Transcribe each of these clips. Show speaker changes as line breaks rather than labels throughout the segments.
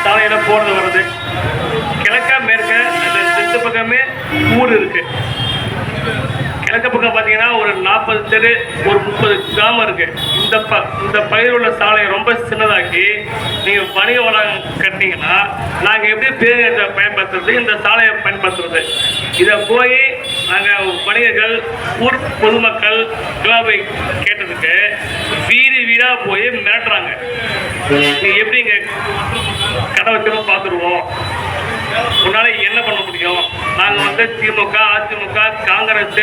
சாலையில் போகிறது வருது. கிழக்க மேற்க அந்த 2 பக்கமே ஊர் இருக்குது. கிழக்கு பக்கம் பார்த்தீங்கன்னா ஒரு 40 தெரு, ஒரு 30 கிராமம் இருக்குது. இந்த பகுதியில் உள்ள சாலையை ரொம்ப சின்னதாக்கி நீங்கள் வணிக வளம் கட்டினீங்கன்னா நாங்கள் எப்படி பேருந்தை பயன்படுத்துறது, இந்த சாலையை பயன்படுத்துறது? இதை போய் நாங்கள் வணிகர்கள், ஊர் பொதுமக்கள் கிளப்பை கேட்டதுக்கு வீடாக போய் மிரட்டுறாங்க. நீ எப்படி இங்கே கடை வச்சுன்னு பார்த்துருவோம், உன்னால என்ன பண்ண முடியும்? நாங்கள் திமுக, அதிமுக, காங்கிரஸ்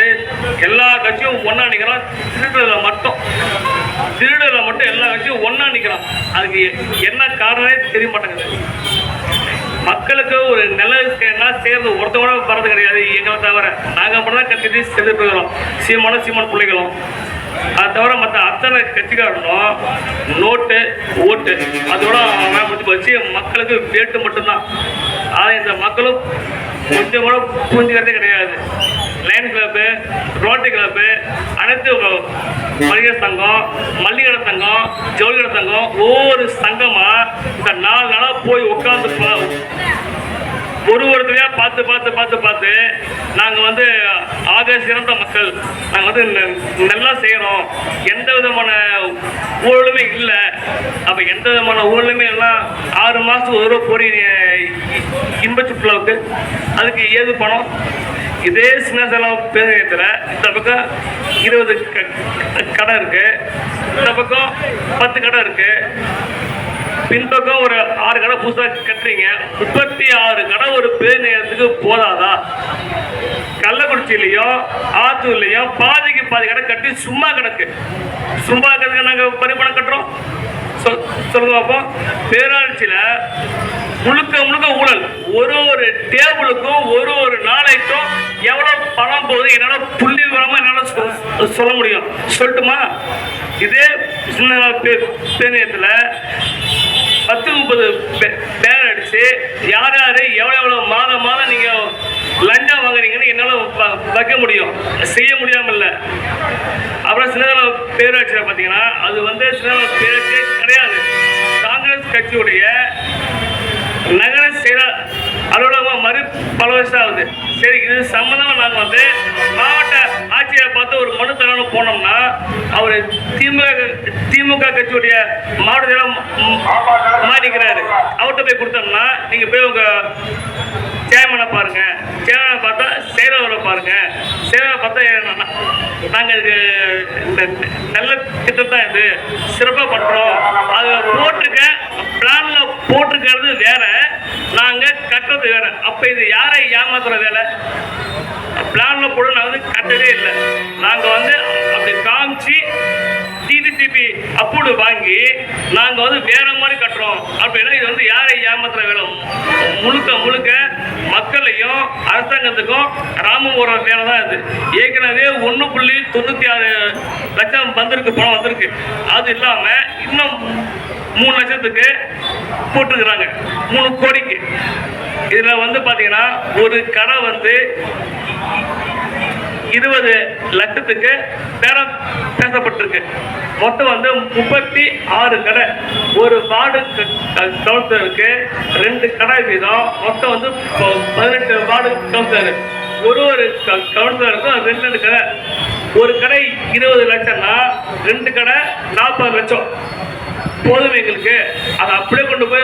எல்லா கட்சியும் ஒன்றா நிற்கிறோம். திருடரில் மட்டும் எல்லா கட்சியும் ஒன்றா நிற்கிறோம். அதுக்கு என்ன காரணமே தெரிய மாட்டேங்குது. மக்களுக்கு ஒரு நல்லது சேர்ந்து ஒருத்தவங்க வர்றது கிடையாது எங்களை தவிர. நாங்கள் மட்டும் தான் கட்சி செஞ்சுட்டு இருக்கிறோம். சீமான் பிள்ளைகளும் அதை தவிர மற்ற அத்தனை கட்சிக்காரனும் நோட்டு ஓட்டு அதோட வச்சு மக்களுக்கு வேட்டு மட்டும்தான். அதை இந்த மக்களும் கொஞ்சம் கூட புரிஞ்சுக்கிறதே கிடையாது. லைன் கிளப்பு, ரோட்டரி கிளப்பு, அனைத்து வணிக சங்கம், மல்லிகடை சங்கம், ஜவுளிகடை சங்கம் ஒவ்வொரு சங்கமாக இந்த 4 நாளாக போய் உட்காந்து ஒருத்தரையா பார்த்து நாங்கள் ஆக சிறந்த மக்கள், நாங்கள் நல்லா செய்கிறோம், எந்த விதமான ஊழலுமே இல்லை. அப்போ எந்த விதமான ஊழலுமே எல்லாம் 6 மாதத்துக்கு ஒரு தடவை போறீங்க இன்ப சுற்றுலாவுக்கு. அதுக்கு ஏது பணம்? இதே சின்னசலம் பேருந்தில் இந்த பக்கம் 20 கடை இருக்குது, இந்த பக்கம் 10 கடை இருக்குது, பின்பக்கம் ஒரு 6 கடை புதுசாக கட்டுறீங்க. 36 கடை ஒரு பேருந்துக்கு போதாதா? கள்ளக்குறிச்சியிலையும் ஆத்தூர்லையும் பாதிக்கு பாதி கடை கட்டி சும்மா கிடக்கு. சும்மா கிடக்கு நாங்கள் பரிமாணம் கட்டுறோம். சொல்லுங்க பார்ப்போம். பேராட்சியில் முழுக்க ஊழல். ஒரு டேபிளுக்கும் ஒரு நாளைக்கும் எவ்வளோ பணம் போகுது என்னால் புள்ளி விவரமாக என்னால் சொல்ல முடியும். சொல்லட்டுமா? இதே சின்ன பேருந்தில் 10-30 பேர் அடிச்சு யார் எவ்வளோ மாதம் நீங்கள் லஞ்சம் வாங்குறீங்கன்னு என்னால் வைக்க முடியும், செய்ய முடியாமல். அப்புறம் சின்னதளவு பேராட்சியில் பார்த்தீங்கன்னா அது சின்னதளவு பேராட்சி கிடையாது. காங்கிரஸ் கட்சியுடைய நகர செயலர் அலுவலகமாக மறு பல வருஷம் ஆகுது. சரி, இது சம்மந்தமாக நாங்கள் மாவட்ட ஆட்சியரை பார்த்து ஒரு மனு தரணும் போனோம்னா அவர் திமுக கட்சியுடைய மாவட்ட செயலர் மாறிக்கிறாரு. அவர்கிட்ட போய் கொடுத்தோம்னா நீங்கள் போய் உங்கள் சேர்மனை பாருங்க, சேர்மனை பார்த்தா செயலரை பாருங்க, செயலரை பார்த்தா நாங்கள் இதுக்கு இந்த நல்ல திட்டம் தான் இது சிறப்பாக பண்ணுறோம், அதில் போட்டிருக்க பிளானில் போட்டிருக்கிறது வேற, நாங்கள் கட்டுறது வேற. அப்போ இது யாரை ஏமாத்துற வேலை? பிளானில் போட நான் கட்டவே இல்லை. நாங்கள் அப்படி காமிச்சு டிடிடிபி அப்ரூவ் வாங்கி நாங்கள் வேற மாதிரி கட்டுறோம் அப்படின்னா இது யாரை ஏமாத்துற வேலை? முழுக்க மக்களையும் அரசாங்கத்துக்கும் ராமம் போடுற வேலை தான் இது. ஏற்கனவே 1.96 லட்சம் பணம் வந்திருக்கு. அது இல்லாமல் இன்னும் 3 லட்சத்துக்கு போட்டுருக்குறாங்க, 3 கோடிக்கு. இதில் பார்த்தீங்கன்னா ஒரு கடை 20 லட்சத்துக்கு பேரம் பேசப்பட்டிருக்கு. மொத்தம் 36 கடை. ஒரு வார்டு கவுன்சிலருக்கு 2 கடை வீதம். மொத்தம் 18 வார்டு கவுன்சிலர். ஒரு கவுன்சிலருக்கும் 2 கடை. ஒரு கடை 20 லட்சம்னா 2 கடை 40 லட்சம் போதும் எங்களுக்கு. அதை அப்படியே கொண்டு போய்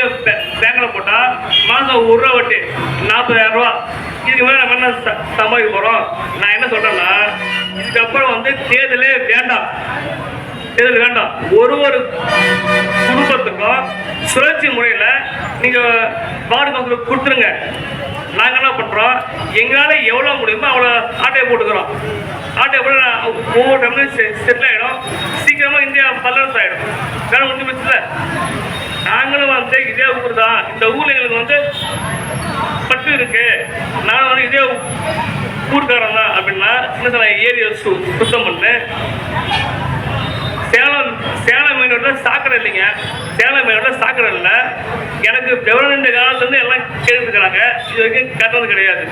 பேங்கில் போட்டால் மாதம் 1 ரூபா வட்டி 40,000 ரூபா. இதுக்கு மேலே நம்ம என்ன சம்பாதிக்க போகிறோம்? நான் என்ன சொல்கிறேன்னா, இதுக்கப்புறம் தேர்தலே வேண்டாம். தேர்தல் வேண்டாம். ஒரு குடும்பத்துக்கும் சுழற்சி முறையில் நீங்கள் வார்டு கவுன்சிலர் கொடுத்துருங்க. நாங்கள் என்ன பண்ணுறோம், எங்களால் எவ்வளோ முடியுமோ அவ்வளோ ஆட்டையை போட்டுக்கிறோம். ஆட்டையை போட்டு ஒவ்வொரு டைம்லையும் செட்டில் ஆகிடும். சீக்கிரமாக இந்தியா வல்லரசு ஆகிடும். வேலை ஒன்றுமே இல்லை. நாங்களும் இதே ஊர் தான். இந்த ஊரில் எங்களுக்கு பட்டு இருக்கு. நான் இதே ஊருக்காரன் தான் அப்படின்னா சின்ன ஏரியா சுத்தம் பண்ணேன். சேலம் மீனோட சாக்கடை இல்லைங்க. சேலம் மீனோட சாக்கடை இல்லை. எனக்கு 2 காலத்துலேருந்து எல்லாம் கேட்டுக்கிறாங்க. இது வரைக்கும் கட்டுறது கிடையாது.